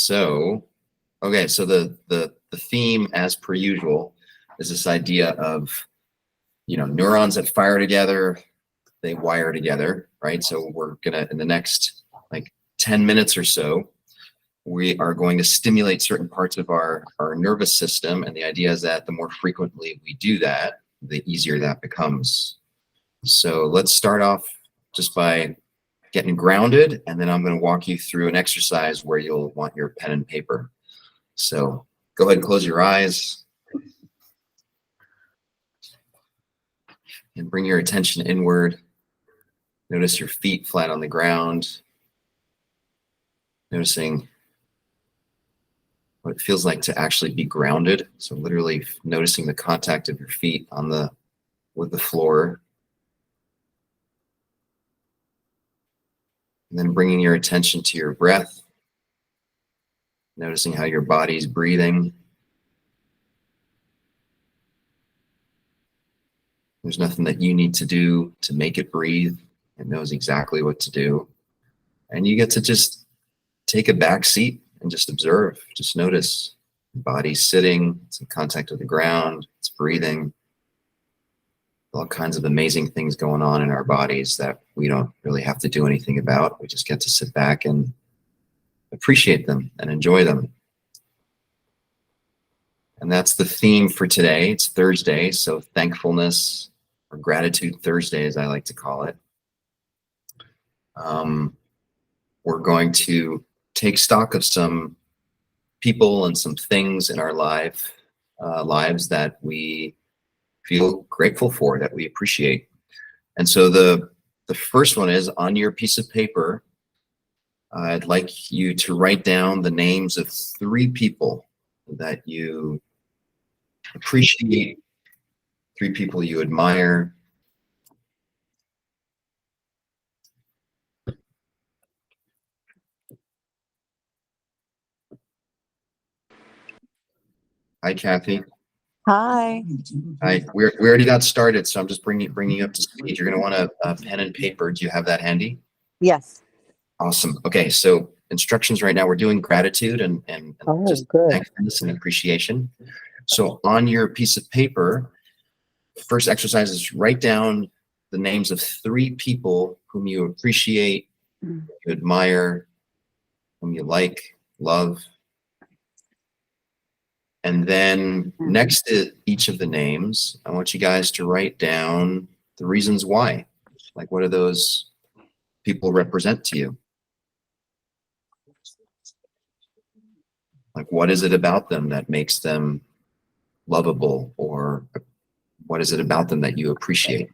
So, okay, so the theme, as per usual, is this idea of, neurons that fire together, they wire together, right? So we're gonna, in the next like 10 minutes or so, we are going to stimulate certain parts of our nervous system. And the idea is that the more frequently we do that, the easier that becomes. So let's start off just by getting grounded, and then I'm going to walk you through an exercise where you'll want your pen and paper. So go ahead and close your eyes and bring your attention inward. Notice your feet flat on the ground. Noticing what it feels like to actually be grounded. So literally noticing the contact of your feet with the floor. And then bringing your attention to your breath. Noticing how your body's breathing. There's nothing that you need to do to make it breathe. It knows exactly what to do. And you get to just take a back seat and just observe. Just notice your body sitting, it's in contact with the ground, it's breathing. All kinds of amazing things going on in our bodies that we don't really have to do anything about. We just get to sit back and appreciate them and enjoy them. And that's the theme for today. It's Thursday, so thankfulness, or Gratitude Thursday, as I like to call it. We're going to take stock of some people and some things in our lives that we feel grateful for, that we appreciate. And so the first one is, on your piece of paper, I'd like you to write down the names of 3 people that you appreciate, 3 people you admire. Hi, Kathy. Hi. Hi. We already got started, so I'm just bringing you up to speed. You're going to want a pen and paper. Do you have that handy? Yes. Awesome. Okay, so instructions right now. We're doing gratitude and just good. thankfulness and appreciation. So on your piece of paper, first exercise is write down the names of 3 people whom you appreciate, you admire, whom you like, love. And then next to each of the names, I want you guys to write down the reasons why. Like, what do those people represent to you? Like, what is it about them that makes them lovable, or what is it about them that you appreciate?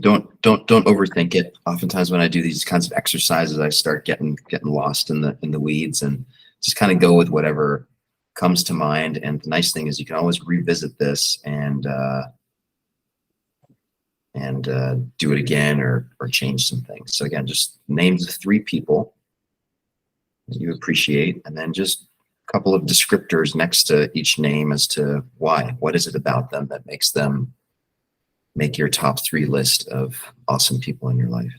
Don't overthink it. Oftentimes when I do these kinds of exercises, I start getting lost in the weeds, and just kind of go with whatever comes to mind. And the nice thing is you can always revisit this and do it again, or change some things. So again, just names of 3 people that you appreciate, and then just a couple of descriptors next to each name as to why. What is it about them that makes them make your top 3 list of awesome people in your life?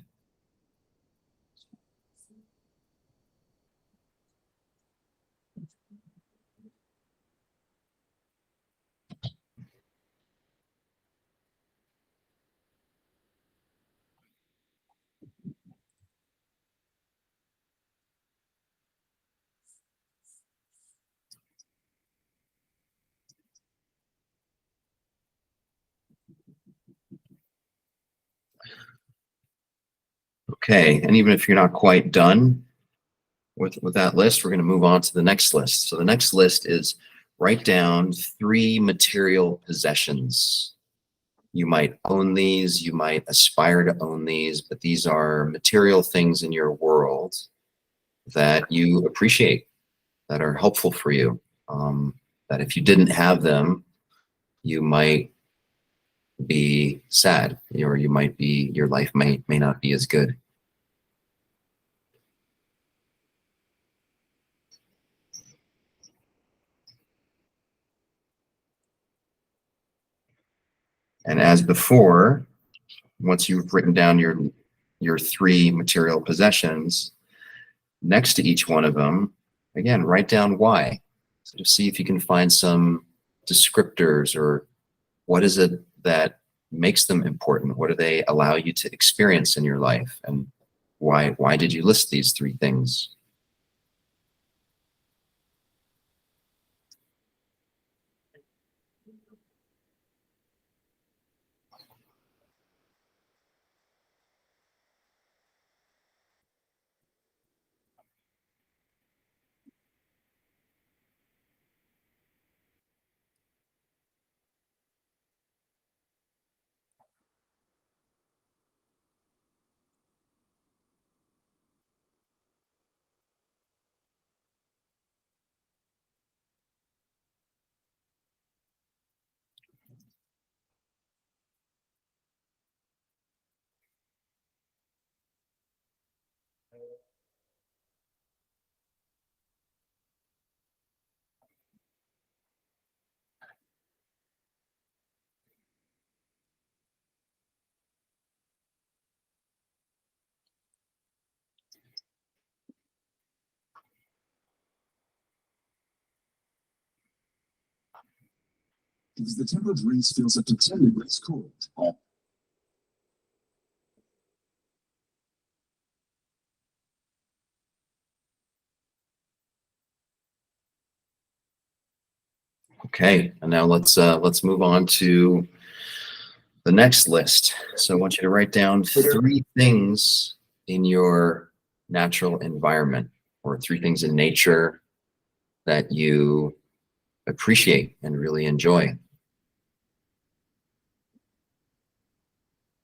Okay, and even if you're not quite done with that list, we're going to move on to the next list. So the next list is, write down 3 material possessions. You might own these, you might aspire to own these, but these are material things in your world that you appreciate, that are helpful for you. that if you didn't have them, you might be sad, or your life may not be as good. And as before, once you've written down your three material possessions, next to each one of them, again, write down why. So to see if you can find some descriptors, or what is it that makes them important? What do they allow you to experience in your life? And why did you list these three things? Because the tempered breeze feels up to 10 degrees cold. Okay, and now let's move on to the next list. So I want you to write down three things in your natural environment, or three things in nature that you appreciate and really enjoy.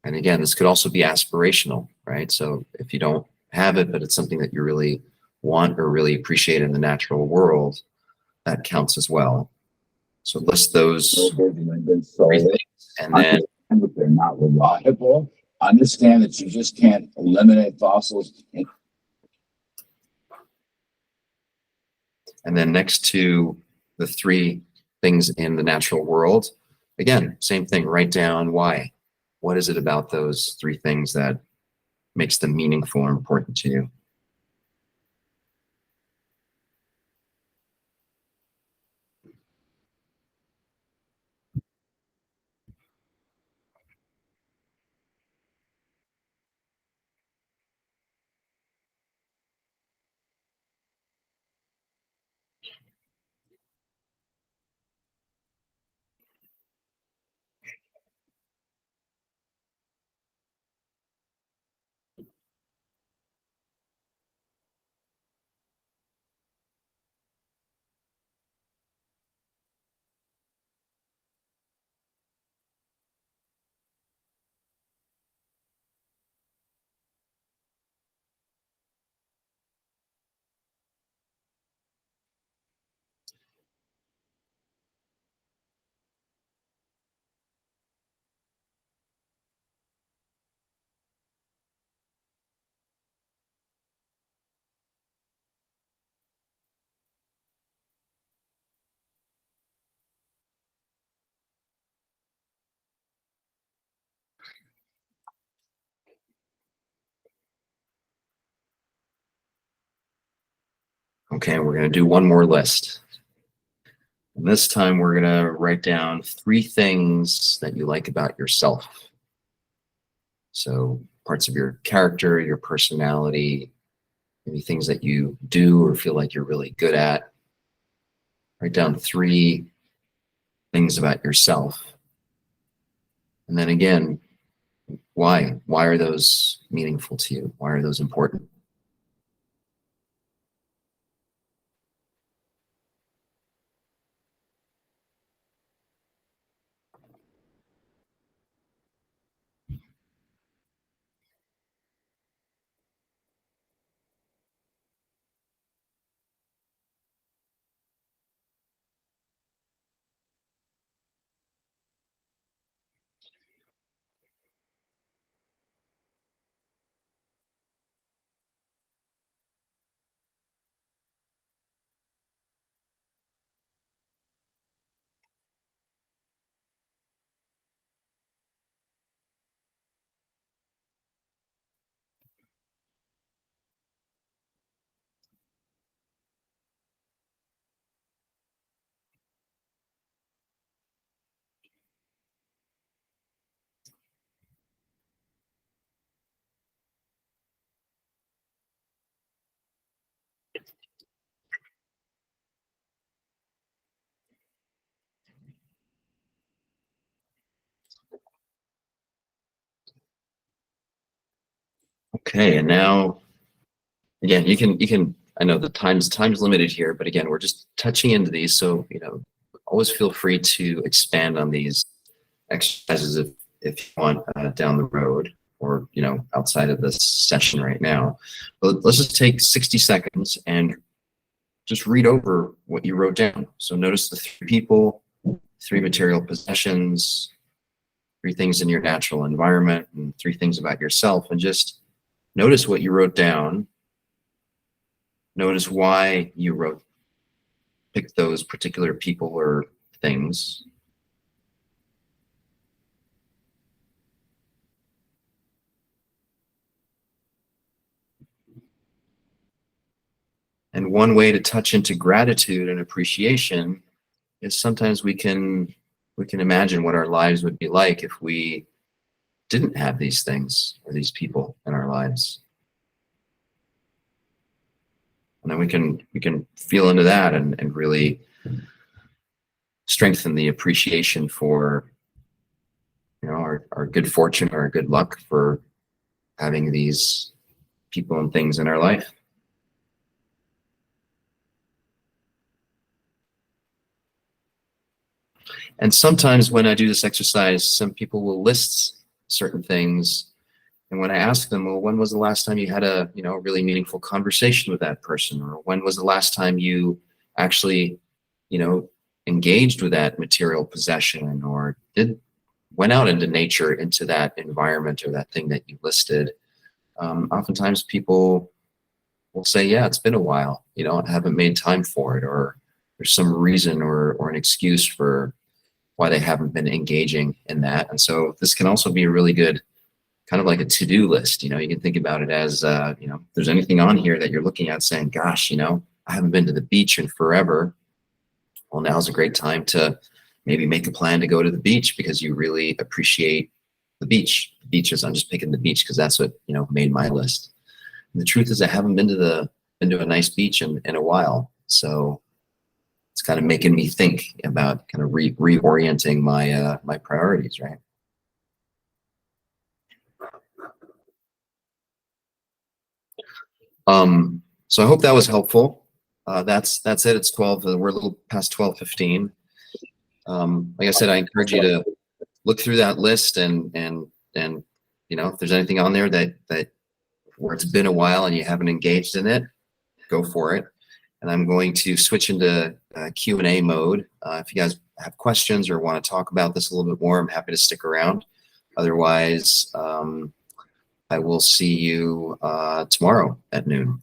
And again, this could also be aspirational, right? So if you don't have it, but it's something that you really want or really appreciate in the natural world, that counts as well. So list those three things, and then Understand that they're not reliable. Understand that you just can't eliminate fossils. next to the three things in the natural world, again, same thing, write down why. What is it about those three things that makes them meaningful or important to you? Okay, we're going to do one more list. And this time we're going to write down three things that you like about yourself. So parts of your character, your personality, maybe things that you do or feel like you're really good at. Write down three things about yourself. And then again, why? Why are those meaningful to you? Why are those important? Okay, and now, again, you can, I know the time's limited here, but again, we're just touching into these. So, always feel free to expand on these exercises if you want down the road or, outside of this session right now. But let's just take 60 seconds and just read over what you wrote down. So notice the 3 people, 3 material possessions, 3 things in your natural environment, and 3 things about yourself, and just notice what you wrote down. Notice why you picked those particular people or things. And one way to touch into gratitude and appreciation is sometimes we can imagine what our lives would be like if we didn't have these things or these people in our lives. And then we can feel into that and really strengthen the appreciation for our good fortune or our good luck for having these people and things in our life. And sometimes when I do this exercise, some people will list certain things. And when I ask them, well, when was the last time you had a really meaningful conversation with that person? Or when was the last time you actually, engaged with that material possession or went out into nature, into that environment or that thing that you listed? Oftentimes people will say, yeah, it's been a while, I haven't made time for it, or there's some reason or an excuse for why they haven't been engaging in that. And so this can also be a really good kind of like a to-do list. You can think about it as, if there's anything on here that you're looking at saying, gosh, I haven't been to the beach in forever. Well, now's a great time to maybe make a plan to go to the beach because you really appreciate the beach. Beaches, I'm just picking the beach because that's what, made my list. And the truth is I haven't been to a nice beach in a while. So it's kind of making me think about kind of reorienting my priorities, right? So I hope that was helpful. That's it. It's 12. We're a little past 12:15. Like I said, I encourage you to look through that list and if there's anything on there that where it's been a while and you haven't engaged in it, go for it. And I'm going to switch into Q&A mode. If you guys have questions or want to talk about this a little bit more, I'm happy to stick around. Otherwise, I will see you tomorrow at noon.